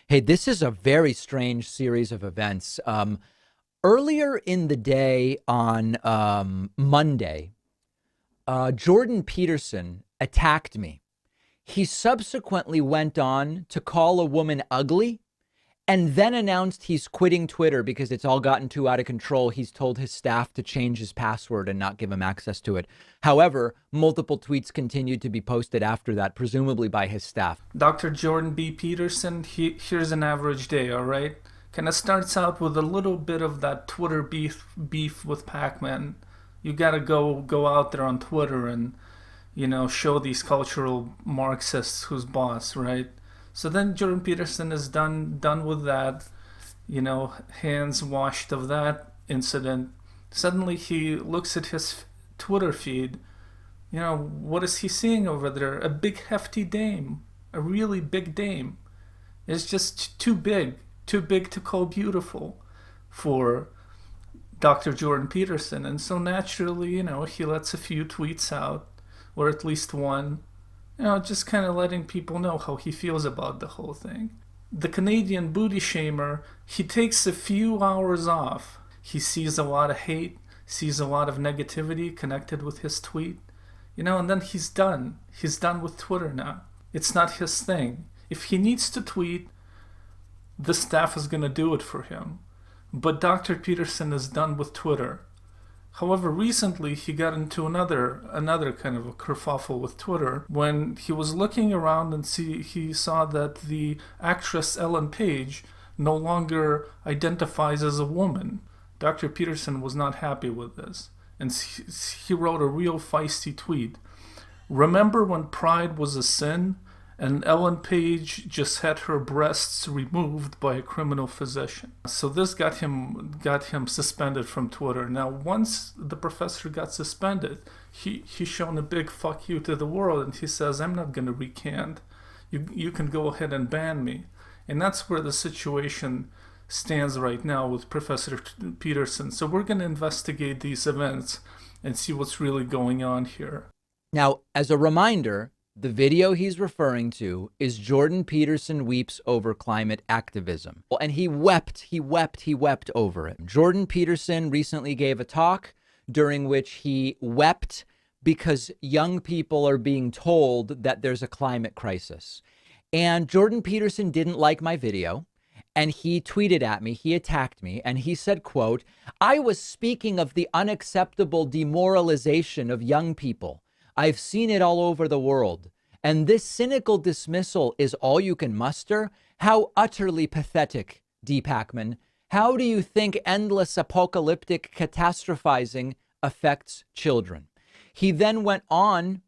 Hey, this is a very strange series of events. Earlier in the day on Monday, Jordan Peterson attacked me. He subsequently went on to call a woman ugly and then announced he's quitting Twitter because it's all gotten too out of control. He's told his staff to change his password and not give him access to it. However, multiple tweets continued to be posted after that, presumably by his staff. Dr. Jordan B. Peterson, here's an average day, all right? Kind of starts out with a little bit of that Twitter beef with Pac-Man. You gotta go out there on Twitter and, show these cultural Marxists who's boss, right? So then Jordan Peterson is done with that, hands washed of that incident. Suddenly he looks at his Twitter feed. What is he seeing over there? A big hefty dame, a really big dame. It's just too big to call beautiful for Dr. Jordan Peterson. And so naturally, he lets a few tweets out, or at least one, just kind of letting people know how he feels about the whole thing. The Canadian booty shamer, he takes a few hours off. He sees a lot of hate, sees a lot of negativity connected with his tweet, and then he's done. He's done with Twitter now. It's not his thing. If he needs to tweet, the staff is going to do it for him. But Dr. Peterson is done with Twitter. However, recently he got into another kind of a kerfuffle with Twitter when he was looking around and he saw that the actress Elliot Page no longer identifies as a woman. Dr. Peterson was not happy with this, and he wrote a real feisty tweet. Remember when pride was a sin and Ellen Page just had her breasts removed by a criminal physician? So this got him suspended from Twitter. Now, once the professor got suspended, he's shown a big fuck you to the world, and he says, I'm not going to recant. You can go ahead and ban me. And that's where the situation stands right now with Professor Peterson. So we're going to investigate these events and see what's really going on here. Now, as a reminder, the video he's referring to is Jordan Peterson weeps over climate activism. And he wept over it. Jordan Peterson recently gave a talk during which he wept because young people are being told that there's a climate crisis. And Jordan Peterson didn't like my video, and he tweeted at me, he attacked me, and he said, quote, I was speaking of the unacceptable demoralization of young people. I've seen it all over the world. And this cynical dismissal is all you can muster? How utterly pathetic, D. Pacman. How do you think endless apocalyptic catastrophizing affects children? He then went on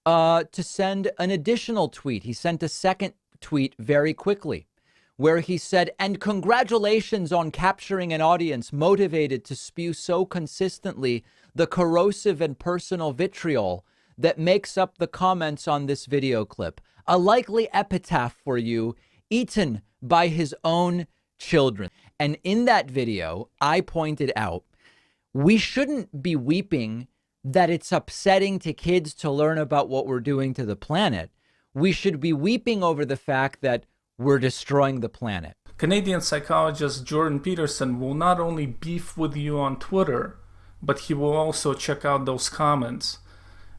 to send an additional tweet. He sent a second tweet very quickly, where he said, and congratulations on capturing an audience motivated to spew so consistently the corrosive and personal vitriol that makes up the comments on this video clip. A likely epitaph for you, eaten by his own children. And in that video, I pointed out, we shouldn't be weeping that it's upsetting to kids to learn about what we're doing to the planet. We should be weeping over the fact that we're destroying the planet. Canadian psychologist Jordan Peterson will not only beef with you on Twitter, but he will also check out those comments.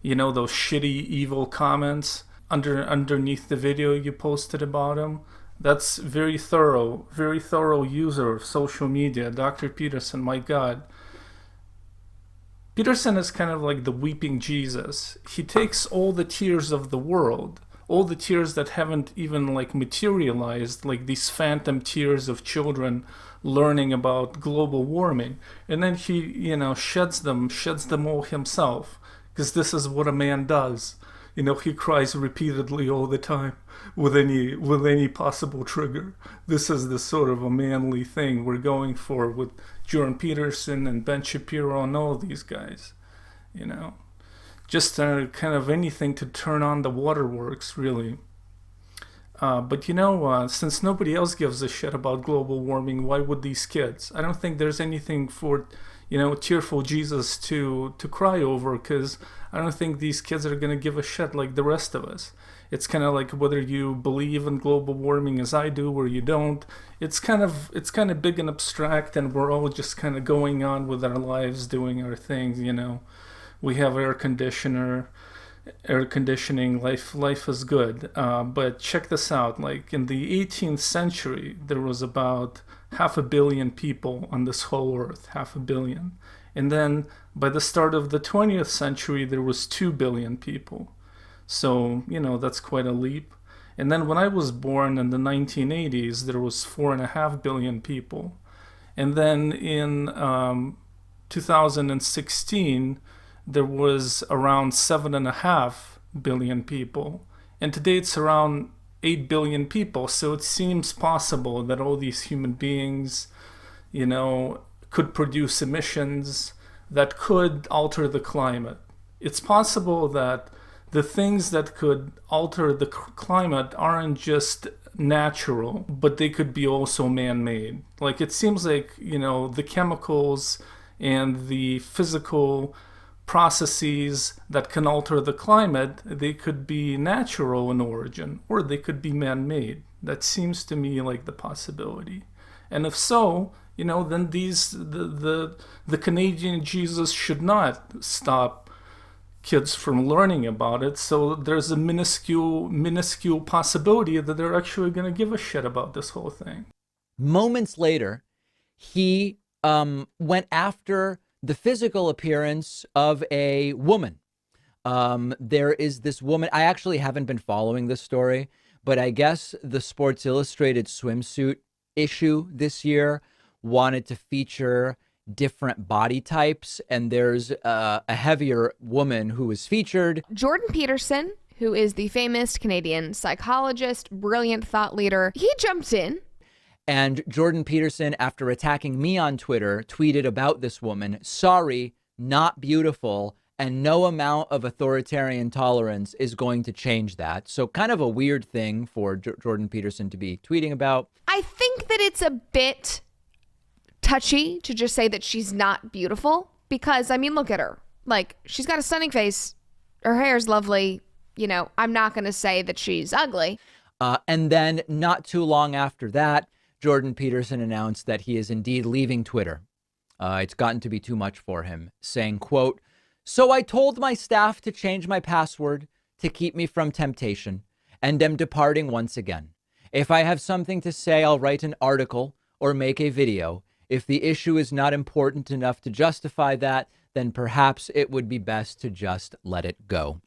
Those shitty, evil comments underneath the video you posted about him. That's very thorough user of social media. Dr. Peterson, my God. Peterson is kind of like the weeping Jesus. He takes all the tears of the world, all the tears that haven't even materialized, like these phantom tears of children learning about global warming, and then he, sheds them all himself. Because this is what a man does. He cries repeatedly all the time with any possible trigger. This is the sort of a manly thing we're going for with Jordan Peterson and Ben Shapiro and all these guys. Just kind of anything to turn on the waterworks, really. But since nobody else gives a shit about global warming, why would these kids? I don't think there's anything for tearful Jesus to cry over, because I don't think these kids are going to give a shit like the rest of us. It's kind of like whether you believe in global warming as I do or you don't. It's kind of big and abstract, and we're all just kind of going on with our lives, doing our things. We have air conditioning. Life is good. But check this out. Like in the 18th century, there was about 500 million people on this whole earth, 500 million. And then by the start of the 20th century, there was 2 billion people. So, that's quite a leap. And then when I was born in the 1980s, there was 4.5 billion people. And then in 2016, there was around 7.5 billion people. And today it's around 8 billion people. So it seems possible that all these human beings, could produce emissions that could alter the climate. It's possible that the things that could alter the climate aren't just natural, but they could be also man-made. Like it seems like, the chemicals and the physical processes that can alter the climate, they could be natural in origin, or they could be man-made. That seems to me like the possibility. And if so, then the Canadian Jesus should not stop kids from learning about it. So there's a minuscule possibility that they're actually going to give a shit about this whole thing. Moments later, he went after the physical appearance of a woman. There is this woman. I actually haven't been following this story, but I guess the Sports Illustrated swimsuit issue this year wanted to feature different body types, and there's a heavier woman who was featured. Jordan Peterson, who is the famous Canadian psychologist, brilliant thought leader, he jumped in. And Jordan Peterson, after attacking me on Twitter, tweeted about this woman, "Sorry, not beautiful, and no amount of authoritarian tolerance is going to change that." So kind of a weird thing for Jordan Peterson to be tweeting about. I think that it's a bit touchy to just say that she's not beautiful, because look at her. Like, she's got a stunning face, her hair's lovely. I'm not going to say that she's ugly. And then not too long after that, Jordan Peterson announced that he is indeed leaving Twitter. It's gotten to be too much for him, saying, quote, "So I told my staff to change my password to keep me from temptation, and am departing once again. If I have something to say, I'll write an article or make a video. If the issue is not important enough to justify that, then perhaps it would be best to just let it go."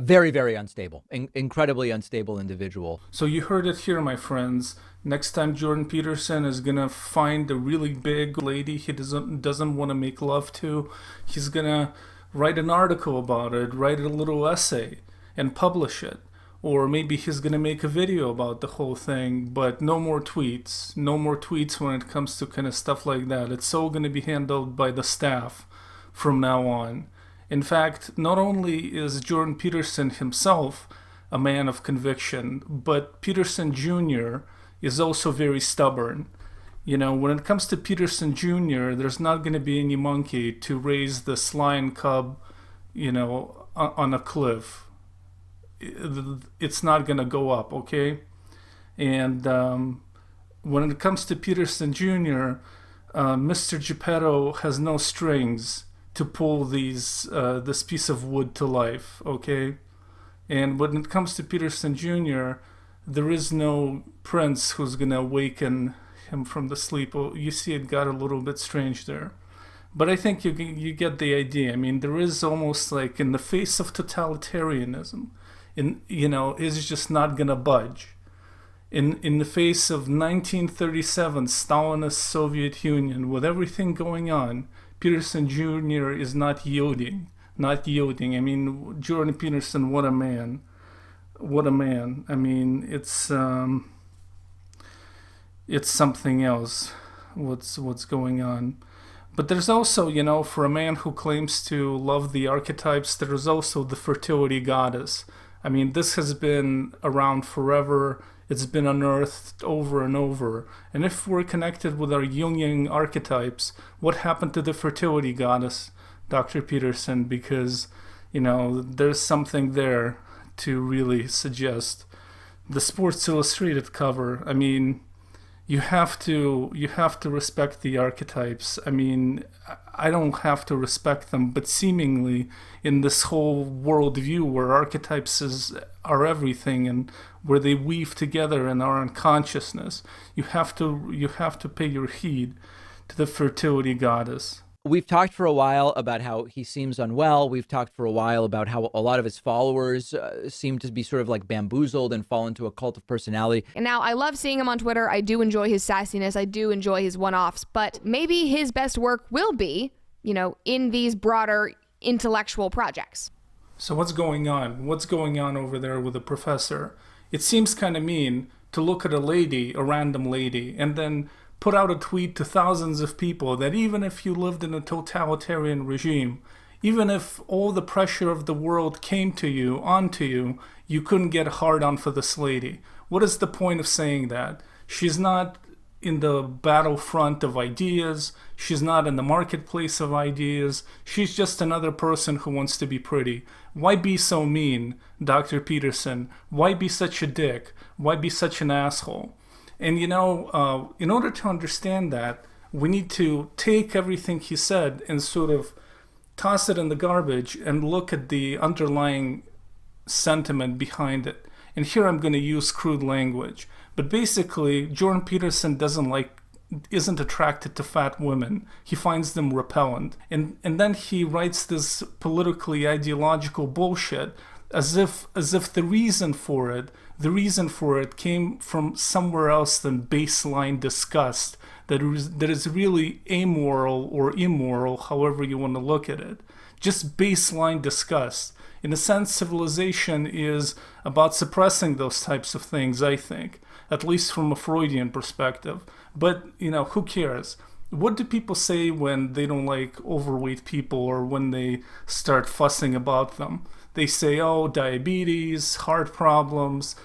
Very, very unstable, incredibly unstable individual. So you heard it here, my friends. Next time Jordan Peterson is going to find a really big lady he doesn't want to make love to, he's going to write an article about it, write a little essay, and publish it. Or maybe he's going to make a video about the whole thing, but no more tweets. No more tweets when it comes to kind of stuff like that. It's all going to be handled by the staff from now on. In fact, not only is Jordan Peterson himself a man of conviction, but Peterson Jr. is also very stubborn. When it comes to Peterson Jr., there's not going to be any monkey to raise this lion cub, on a cliff. It's not going to go up, okay? And when it comes to Peterson Jr., Mr. Geppetto has no strings to pull this piece of wood to life, okay? And when it comes to Peterson Jr., there is no prince who's going to awaken him from the sleep. Well, you see, it got a little bit strange there. But I think you get the idea. There is almost like, in the face of totalitarianism, is just not going to budge. In the face of 1937 Stalinist Soviet Union, with everything going on, Peterson Jr. is not yielding. Jordan Peterson, what a man. What a man. It's something else what's going on. But there's also, for a man who claims to love the archetypes, there's also the fertility goddess. This has been around forever. It's been unearthed over and over. And if we're connected with our Jungian archetypes, what happened to the fertility goddess, Dr. Peterson? Because, there's something there to really suggest. The Sports Illustrated cover, I mean, you have to respect the archetypes. I mean, I don't have to respect them, but seemingly in this whole worldview where are everything and where they weave together in our unconsciousness, you have to pay your heed to the fertility goddess. We've talked for a while about how he seems unwell. We've talked for a while about how a lot of his followers seem to be sort of like bamboozled and fall into a cult of personality. And now I love seeing him on Twitter. I do enjoy his sassiness. I do enjoy his one-offs. But maybe his best work will be, in these broader intellectual projects. So what's going on? What's going on over there with the professor? It seems kind of mean to look at a random lady, and then put out a tweet to thousands of people that even if you lived in a totalitarian regime, even if all the pressure of the world came onto you, you couldn't get a hard-on for this lady. What is the point of saying that? She's not in the battlefront of ideas. She's not in the marketplace of ideas. She's just another person who wants to be pretty. Why be so mean, Dr. Peterson? Why be such a dick? Why be such an asshole? And in order to understand that, we need to take everything he said and sort of toss it in the garbage and look at the underlying sentiment behind it. And here I'm going to use crude language. But basically, Jordan Peterson isn't attracted to fat women. He finds them repellent. And then he writes this politically ideological bullshit as if the reason for it came from somewhere else than baseline disgust that is really amoral or immoral, however you want to look at it. Just baseline disgust. In a sense, civilization is about suppressing those types of things, I think, at least from a Freudian perspective. But, who cares? What do people say when they don't like overweight people or when they start fussing about them? They say, oh, diabetes, heart problems,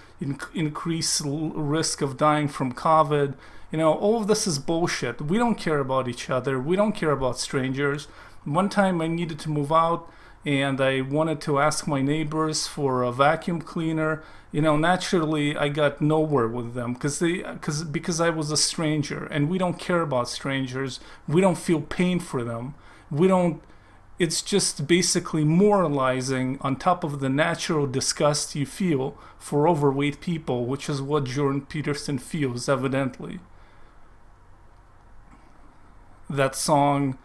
increased risk of dying from COVID. All of this is bullshit. We don't care about each other. We don't care about strangers. One time I needed to move out and I wanted to ask my neighbors for a vacuum cleaner. Naturally I got nowhere with them because I was a stranger, and we don't care about strangers. We don't feel pain for them. It's just basically moralizing on top of the natural disgust you feel for overweight people, which is what Jordan Peterson feels, evidently. That song,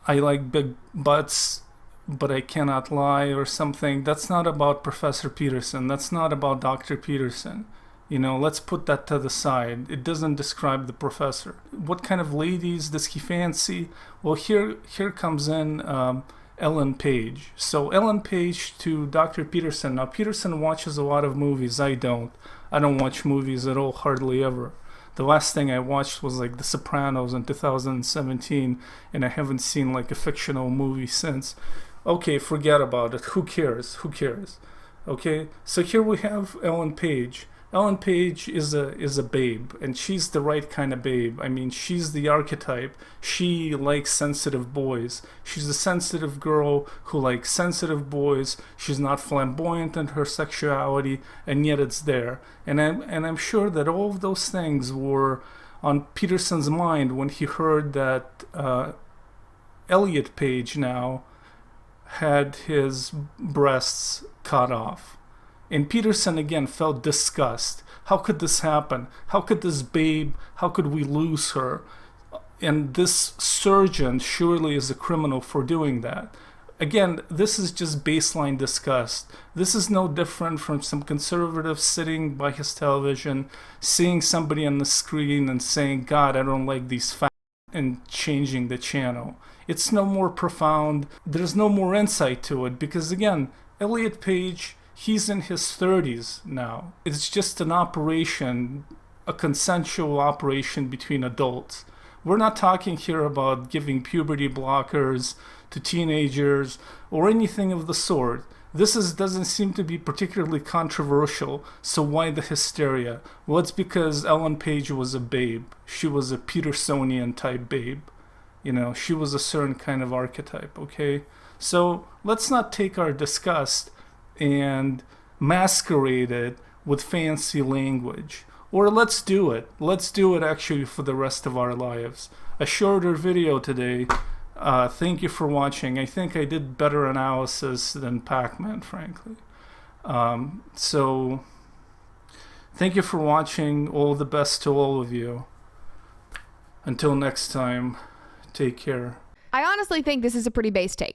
I like big butts, but I cannot lie, or something, that's not about Professor Peterson. That's not about Dr. Peterson. Let's put that to the side. It doesn't describe the professor. What kind of ladies does he fancy? Well, here comes in Ellen Page. So Ellen Page to Dr. Peterson. Now, Peterson watches a lot of movies. I don't watch movies at all, hardly ever. The last thing I watched was like The Sopranos in 2017, and I haven't seen like a fictional movie since. Okay, forget about it. Who cares? Okay, so here we have Ellen Page. Ellen Page is a babe, and she's the right kind of babe. I mean, she's the archetype. She likes sensitive boys. She's a sensitive girl who likes sensitive boys. She's not flamboyant in her sexuality, and yet it's there. And I'm sure that all of those things were on Peterson's mind when he heard that Elliot Page now had his breasts cut off. And Peterson again felt disgust. How could this happen? How could this babe, how could we lose her? And this surgeon surely is a criminal for doing that. Again, this is just baseline disgust. This is no different from some conservative sitting by his television, seeing somebody on the screen and saying, God, I don't like these facts, and changing the channel. It's no more profound. There's no more insight to it because, again, Elliot Page, he's in his 30s now. It's just an operation, a consensual operation between adults. We're not talking here about giving puberty blockers to teenagers or anything of the sort. This doesn't seem to be particularly controversial, so why the hysteria? Well, it's because Ellen Page was a babe. She was a Petersonian type babe. She was a certain kind of archetype, okay? So let's not take our disgust and masquerade it with fancy language. Or let's do it. Let's do it actually for the rest of our lives. A shorter video today. Thank you for watching. I think I did better analysis than Pac-Man, frankly. So thank you for watching. All the best to all of you. Until next time, take care. I honestly think this is a pretty base take.